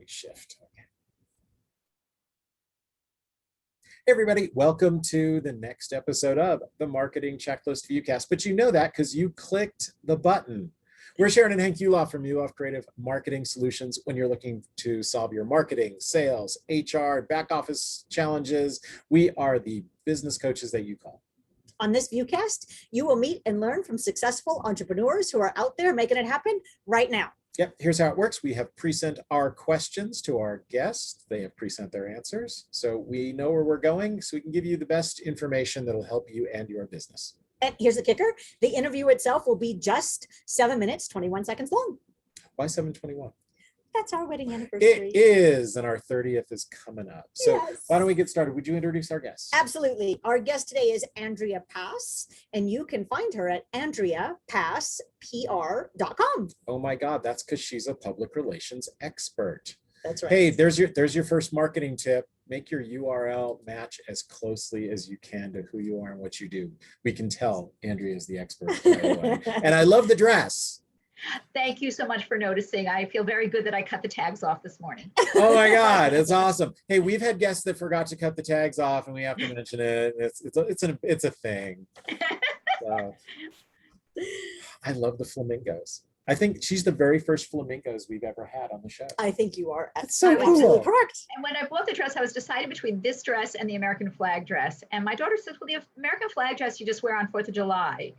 shift. Okay. Hey everybody, welcome to the next episode of the Marketing Checklist Viewcast. But you know that because you clicked the button. We're Sharon and Hank Yuloff from Yuloff Creative Marketing Solutions. When you're looking to solve your marketing, sales, HR, back office challenges, we are the business coaches that you call. On this Viewcast, you will meet and learn from successful entrepreneurs who are out there making it happen right now. Yep, here's how it works. We have pre-sent our questions to our guests. They have pre-sent their answers. So we know where we're going, so we can give you the best information that'll help you and your business. And here's the kicker. The interview itself will be just 7 minutes, 21 seconds long. Why 7:21? That's our wedding anniversary. It is, and our 30th is coming up. So yes. Why don't we get started? Would you introduce our guest? Absolutely. Our guest today is Andrea Pass, and you can find her at AndreaPassPR.com. Oh my God, that's because she's a public relations expert. That's right. Hey, there's your first marketing tip. Make your URL match as closely as you can to who you are and what you do. We can tell Andrea is the expert right away. And I love the dress. Thank you so much for noticing. I feel very good that I cut the tags off this morning. Oh my God, it's awesome. Hey, we've had guests that forgot to cut the tags off and we have to mention it. It's a thing. So, I love the flamingos. I think she's the very first flamingos we've ever had on the show. I think you are so absolutely cool. correct. And when I bought the dress, I was deciding between this dress and the American flag dress. And my daughter says, well, the American flag dress you just wear on 4th of July.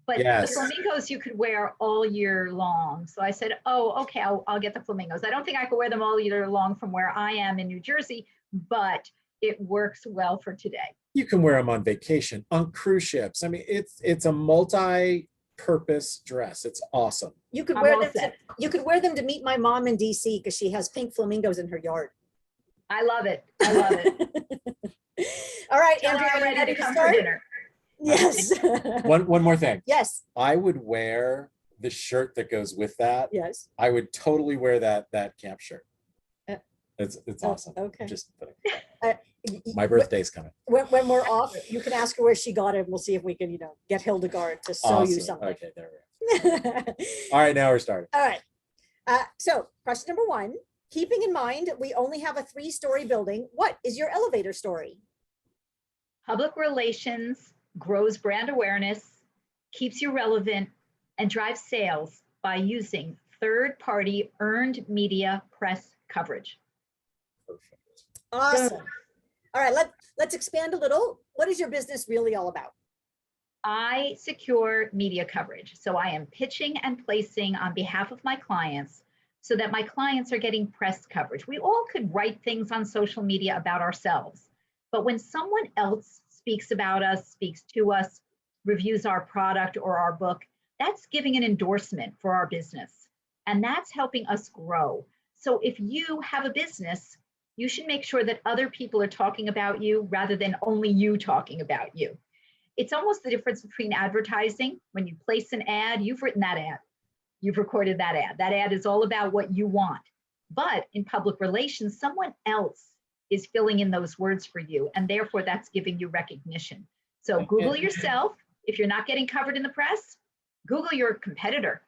But yes, the flamingos you could wear all year long. So I said, oh, okay, I'll get the flamingos. I don't think I could wear them all year long from where I am in New Jersey, but it works well for today. You can wear them on vacation, on cruise ships. I mean, it's a multi-purpose dress. It's awesome. You could wear them to meet my mom in DC because she has pink flamingos in her yard. I love it. I love it. All right, Tell Andrea, her I'm are you ready to come for start? dinner. Yes. One more thing. Yes. I would wear the shirt that goes with that. Yes. I would totally wear that camp shirt. It's awesome. Okay. Just Uh, my birthday's coming. when we're off, you can ask her where she got it. We'll see if we can, get Hildegard to sew you Awesome. something. Okay, there we go. All right, now we're starting. All right. So question number 1, keeping in mind we only have a 3-story building, what is your elevator story? Public relations grows brand awareness, keeps you relevant, and drives sales by using third-party earned media press coverage. Perfect. Awesome. All right, let's expand a little. What is your business really all about? I secure media coverage. So I am pitching and placing on behalf of my clients so that my clients are getting press coverage. We all could write things on social media about ourselves, but when someone else speaks about us, speaks to us, reviews our product or our book, that's giving an endorsement for our business. And that's helping us grow. So if you have a business, you should make sure that other people are talking about you rather than only you talking about you. It's almost the difference between advertising. When you place an ad, you've written that ad. You've recorded that ad. That ad is all about what you want. But in public relations, someone else is filling in those words for you, and therefore that's giving you recognition. So Google yourself. If you're not getting covered in the press, Google your competitor.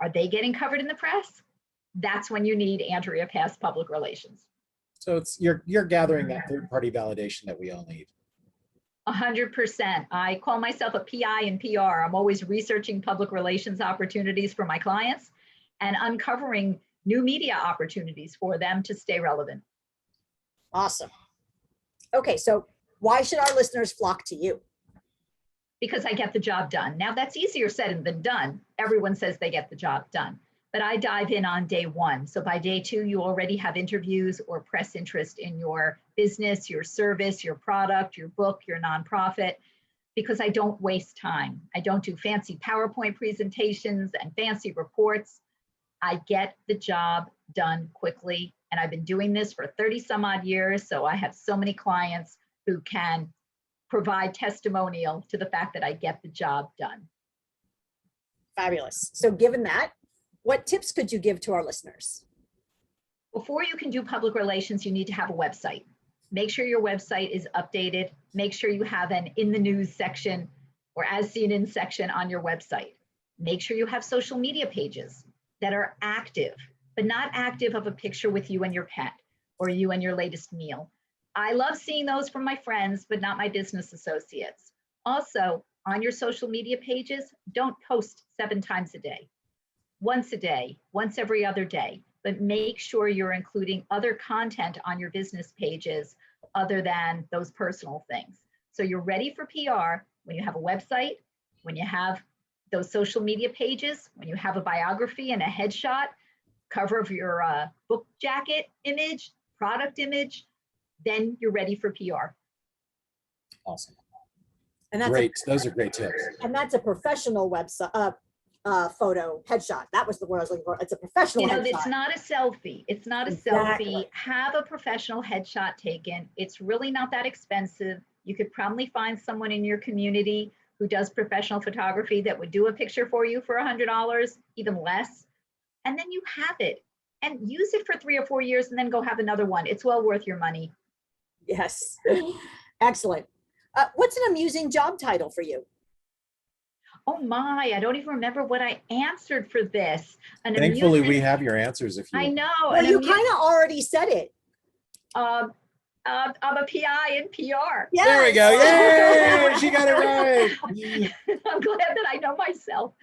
Are they getting covered in the press? That's when you need Andrea Pass Public Relations. So you're gathering that third-party validation that we all need. 100%. I call myself a PI in PR. I'm always researching public relations opportunities for my clients and uncovering new media opportunities for them to stay relevant. Awesome. Okay, so why should our listeners flock to you? Because I get the job done. Now that's easier said than done. Everyone says they get the job done, but I dive in on day 1. So by day 2, you already have interviews or press interest in your business, your service, your product, your book, your nonprofit, because I don't waste time. I don't do fancy PowerPoint presentations and fancy reports. I get the job done quickly. And I've been doing this for 30 some odd years. So I have so many clients who can provide testimonial to the fact that I get the job done. Fabulous. So given that, what tips could you give to our listeners? Before you can do public relations, you need to have a website. Make sure your website is updated. Make sure you have an in the news section or as seen in section on your website. Make sure you have social media pages that are active, but not active of a picture with you and your pet or you and your latest meal. I love seeing those from my friends, but not my business associates. Also, on your social media pages, don't post 7 times a day, once a day, once every other day, but make sure you're including other content on your business pages other than those personal things. So you're ready for PR when you have a website, when you have those social media pages, when you have a biography and a headshot, cover of your book jacket image, product image, then you're ready for PR. Awesome. And that's Great. Those are great tips. And that's a professional website, photo headshot. That was the word I was looking for. It's a professional headshot. It's not a selfie. It's not a selfie. Have a professional headshot taken. It's really not that expensive. You could probably find someone in your community who does professional photography that would do a picture for you for $100, even less. And then you have it and use it for 3 or 4 years and then go have another one. It's well worth your money. Yes. Excellent. What's an amusing job title for you? Oh my, I don't even remember what I answered for this. Thankfully, we have your answers. If you, I know. Well, you kind of already said it. I'm a PI in PR. Yes. There we go. Yay! She got it right. I'm glad that I know myself.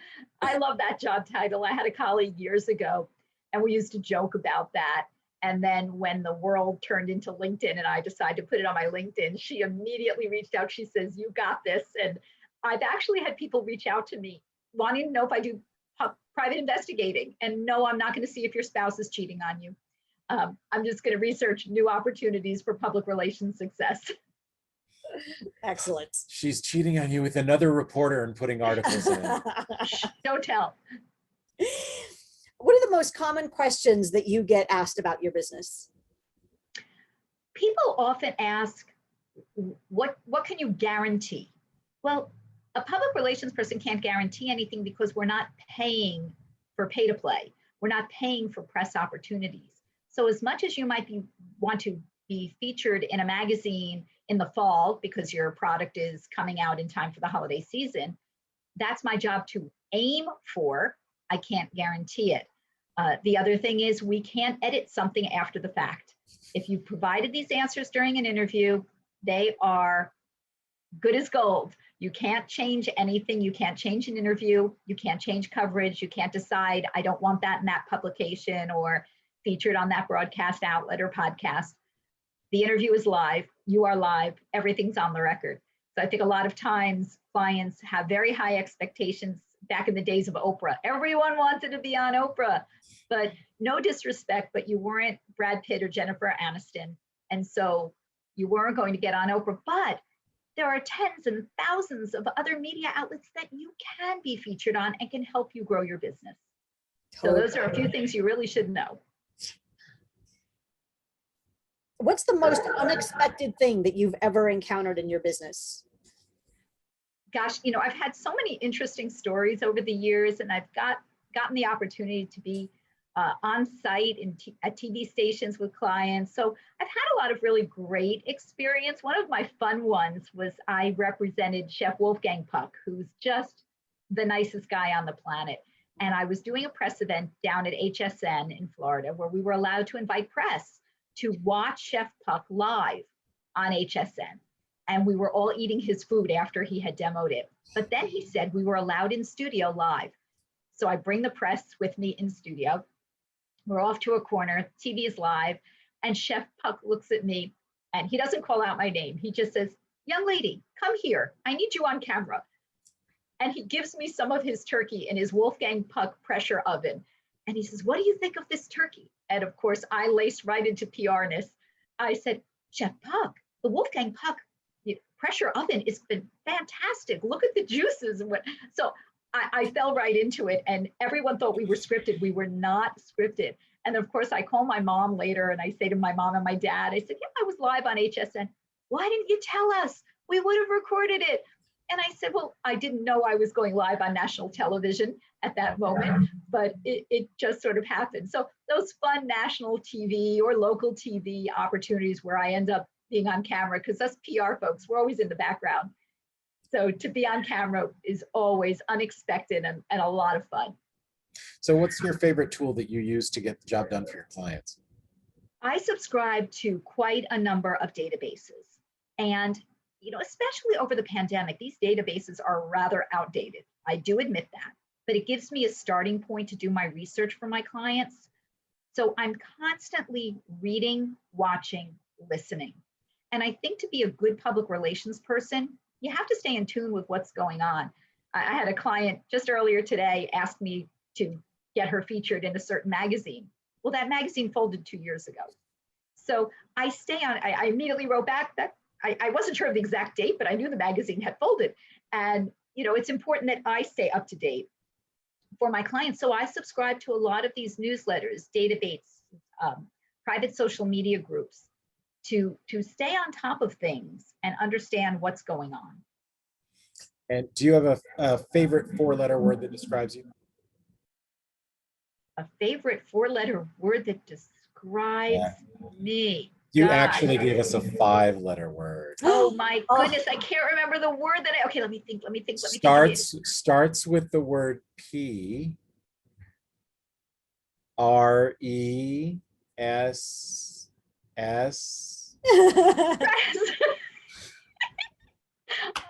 I love that job title. I had a colleague years ago, and we used to joke about that. And then when the world turned into LinkedIn and I decided to put it on my LinkedIn, she immediately reached out. She says, "You got this." And I've actually had people reach out to me wanting to know if I do private investigating. And no, I'm not going to see if your spouse is cheating on you. I'm just going to research new opportunities for public relations success. Excellent. She's cheating on you with another reporter and putting articles in. Don't tell. What are the most common questions that you get asked about your business? People often ask, what can you guarantee? Well, a public relations person can't guarantee anything because we're not paying for pay to play. We're not paying for press opportunities. So as much as you might want to be featured in a magazine in the fall because your product is coming out in time for the holiday season, that's my job to aim for. I can't guarantee it. The other thing is we can't edit something after the fact. If you provided these answers during an interview, they are good as gold. You can't change anything. You can't change an interview. You can't change coverage. You can't decide, I don't want that in that publication or featured on that broadcast outlet or podcast. The interview is live. You are live. Everything's on the record. So I think a lot of times clients have very high expectations. Back in the days of Oprah, everyone wanted to be on Oprah, but no disrespect, but you weren't Brad Pitt or Jennifer Aniston. And so you weren't going to get on Oprah, but there are tens and thousands of other media outlets that you can be featured on and can help you grow your business. So those are a few things you really should know. What's the most unexpected thing that you've ever encountered in your business? Gosh, I've had so many interesting stories over the years, and I've gotten the opportunity to be on site at TV stations with clients. So I've had a lot of really great experience. One of my fun ones was I represented Chef Wolfgang Puck, who's just the nicest guy on the planet. And I was doing a press event down at HSN in Florida where we were allowed to invite press to watch Chef Puck live on HSN. And we were all eating his food after he had demoed it. But then he said we were allowed in studio live. So I bring the press with me in studio. We're off to a corner, TV is live, and Chef Puck looks at me and he doesn't call out my name. He just says, "Young lady, come here. I need you on camera." And he gives me some of his turkey in his Wolfgang Puck pressure oven. And he says, "What do you think of this turkey?" And of course, I laced right into PR-ness. I said, "Chef Puck, the Wolfgang Puck pressure oven has been fantastic. Look at the juices." And so I fell right into it, and everyone thought we were scripted. We were not scripted. And of course, I call my mom later and I say to my mom and my dad, I said, "Yeah, I was live on HSN. Why didn't you tell us? We would have recorded it." And I said, "Well, I didn't know I was going live on national television at that moment, but it just sort of happened." So those fun national TV or local TV opportunities where I end up being on camera, because us PR folks, we're always in the background. So to be on camera is always unexpected and a lot of fun. So what's your favorite tool that you use to get the job done for your clients? I subscribe to quite a number of databases. And, especially over the pandemic, these databases are rather outdated. I do admit that, but it gives me a starting point to do my research for my clients. So I'm constantly reading, watching, listening. And I think to be a good public relations person, you have to stay in tune with what's going on. I had a client just earlier today ask me to get her featured in a certain magazine. Well, that magazine folded 2 years ago. So I stay on, I immediately wrote back that I wasn't sure of the exact date, but I knew the magazine had folded. And, it's important that I stay up to date for my clients. So I subscribe to a lot of these newsletters, databases, private social media groups to stay on top of things and understand what's going on. And do you have a favorite four-letter word that describes you? A favorite four-letter word that describes me. You Gosh. actually gave us a five-letter word. Oh my goodness, I can't remember the word that okay, let me think. Starts with the word P. R-E-S-S.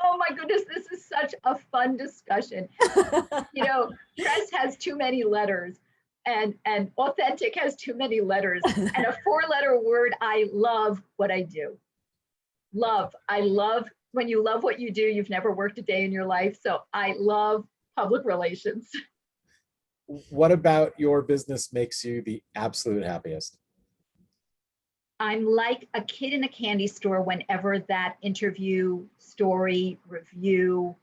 Oh my goodness, this is such a fun discussion. Press has too many letters and authentic has too many letters. And a four-letter word, I love what I do. Love. I love when you love what you do, you've never worked a day in your life. So I love public relations. What about your business makes you the absolute happiest? I'm like a kid in a candy store whenever that interview, story, review,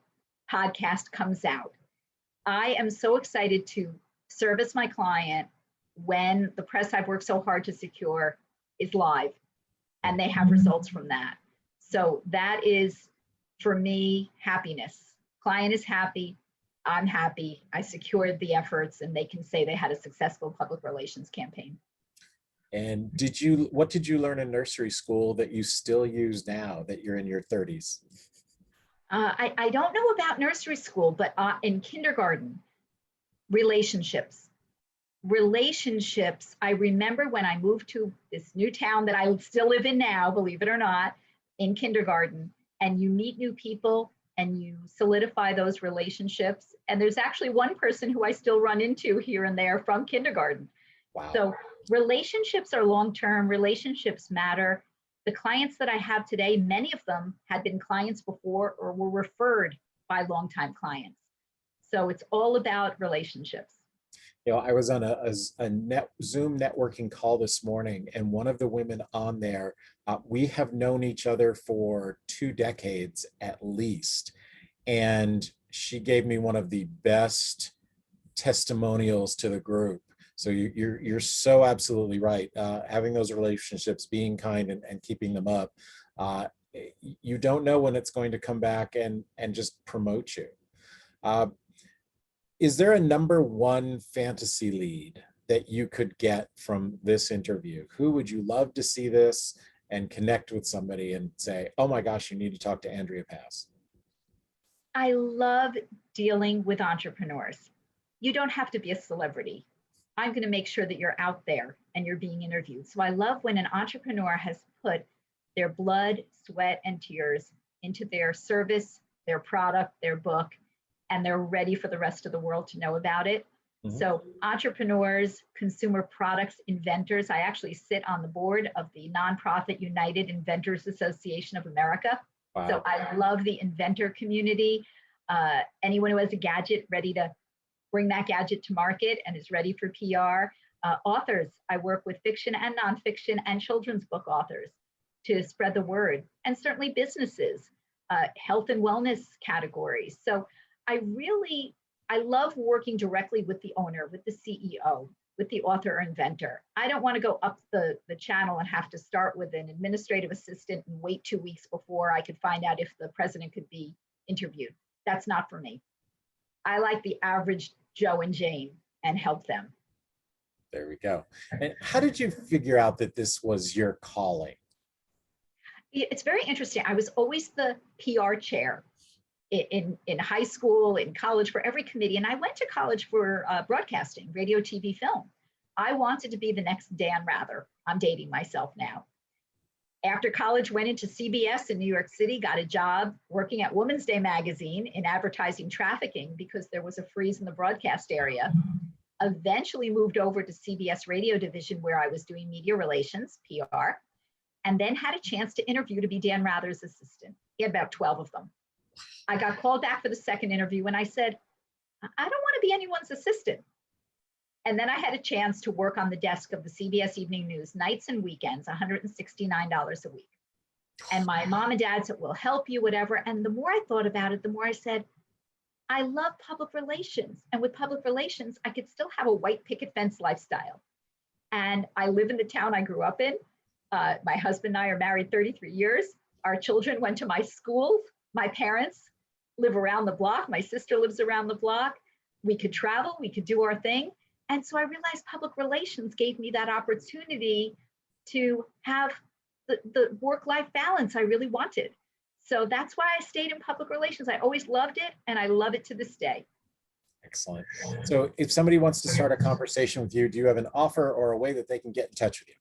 podcast comes out. I am so excited to service my client when the press I've worked so hard to secure is live and they have results from that. So that is, for me, happiness. Client is happy. I'm happy. I secured the efforts and they can say they had a successful public relations campaign. And what did you learn in nursery school that you still use now that you're in your 30s? I don't know about nursery school, but in kindergarten, relationships. I remember when I moved to this new town that I still live in now, believe it or not, in kindergarten, and you meet new people and you solidify those relationships. And there's actually one person who I still run into here and there from kindergarten. Wow. So relationships are long-term, relationships matter. The clients that I have today, many of them had been clients before or were referred by longtime clients. So it's all about relationships. I was on a Zoom networking call this morning, and one of the women on there, we have known each other for 2 decades at least. And she gave me one of the best testimonials to the group. So you're so absolutely right. Having those relationships, being kind and keeping them up. You don't know when it's going to come back and just promote you. Is there a number one fantasy lead that you could get from this interview? Who would you love to see this and connect with somebody and say, oh my gosh, you need to talk to Andrea Pass? I love dealing with entrepreneurs. You don't have to be a celebrity. I'm going to make sure that you're out there and you're being interviewed. So I love when an entrepreneur has put their blood, sweat, and tears into their service, their product, their book, and they're ready for the rest of the world to know about it. Mm-hmm. So entrepreneurs, consumer products, inventors. I actually sit on the board of the nonprofit United Inventors Association of America. Wow. So I love the inventor community. Anyone who has a gadget ready to bring that gadget to market and is ready for PR. Authors, I work with fiction and nonfiction and children's book authors to spread the word. And certainly businesses, health and wellness categories. So I love working directly with the owner, with the CEO, with the author or inventor. I don't want to go up the channel and have to start with an administrative assistant and wait 2 weeks before I could find out if the president could be interviewed. That's not for me. I like the average Joe and Jane and help them. There we go. And how did you figure out that this was your calling? It's very interesting. I was always the PR chair in high school, in college, for every committee. And I went to college for broadcasting, radio, TV, film. I wanted to be the next Dan Rather. I'm dating myself now. After college, went into CBS in New York City, got a job working at Women's Day magazine in advertising trafficking because there was a freeze in the broadcast area. Eventually moved over to CBS radio division where I was doing media relations, PR, and then had a chance to interview to be Dan Rather's assistant. He had about 12 of them. I got called back for the second interview and I said, I don't want to be anyone's assistant. And then I had a chance to work on the desk of the CBS Evening News nights and weekends, $169 a week. And my mom and dad said, we'll help you, whatever. And the more I thought about it, the more I said, I love public relations. And with public relations, I could still have a white picket fence lifestyle. And I live in the town I grew up in. My husband and I are married 33 years. Our children went to my school. My parents live around the block. My sister lives around the block. We could travel, we could do our thing. And so I realized public relations gave me that opportunity to have the work-life balance I really wanted. So that's why I stayed in public relations. I always loved it, and I love it to this day. Excellent. So if somebody wants to start a conversation with you, do you have an offer or a way that they can get in touch with you?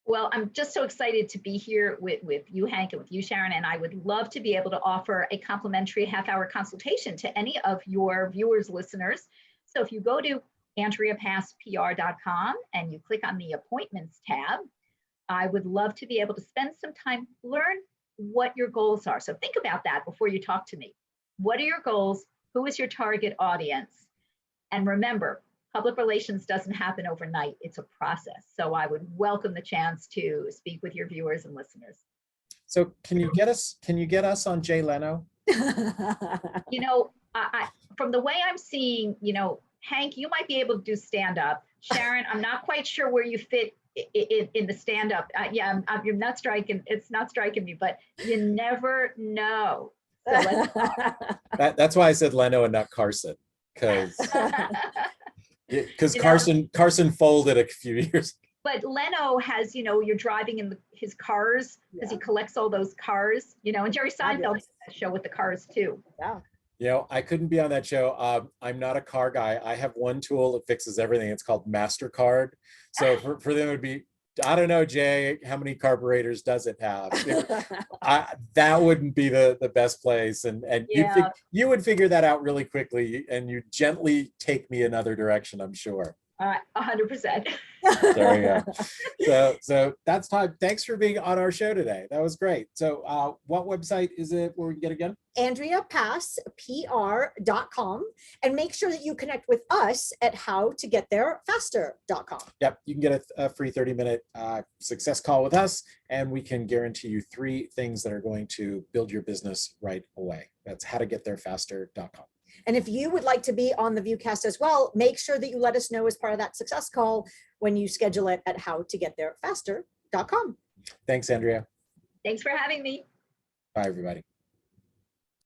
Well, I'm just so excited to be here with you, Hank, and with you, Sharon, and I would love to be able to offer a complimentary half-hour consultation to any of your viewers, listeners. So if you go to AndreaPassPR.com and you click on the appointments tab, I would love to be able to spend some time, learn what your goals are. So think about that before you talk to me. What are your goals? Who is your target audience? And remember, public relations doesn't happen overnight. It's a process. So I would welcome the chance to speak with your viewers and listeners. So can you get us on Jay Leno? You know, from the way I'm seeing, you know, Hank, you might be able to do stand-up. Sharon, I'm not quite sure where you fit in the stand-up. Yeah, you're not striking. It's not striking me, but you never know. So That's why I said Leno and not Carson, because Carson folded a few years. But Leno has, you know, you're driving in his cars because he collects all those cars, you know, and Jerry Seinfeld has a show with the cars too. Yeah. You know, I couldn't be on that show. I'm not a car guy. I have one tool that fixes everything. It's called MasterCard. So for them it would be, I don't know, Jay, how many carburetors does it have? That wouldn't be the best place. And you would figure that out really quickly, and you gently take me another direction, I'm sure. 100%. There you go. So that's time. Thanks for being on our show today. That was great. So what website is it where we can get again? AndreaPassPR.com, and make sure that you connect with us at howtogetttherefaster.com. Yep, you can get a free 30-minute success call with us, and we can guarantee you 3 things that are going to build your business right away. That's howtogetttherefaster.com. And if you would like to be on the Viewcast as well, make sure that you let us know as part of that success call when you schedule it at howtogetttherefaster.com. Thanks, Andrea. Thanks for having me. Bye, everybody.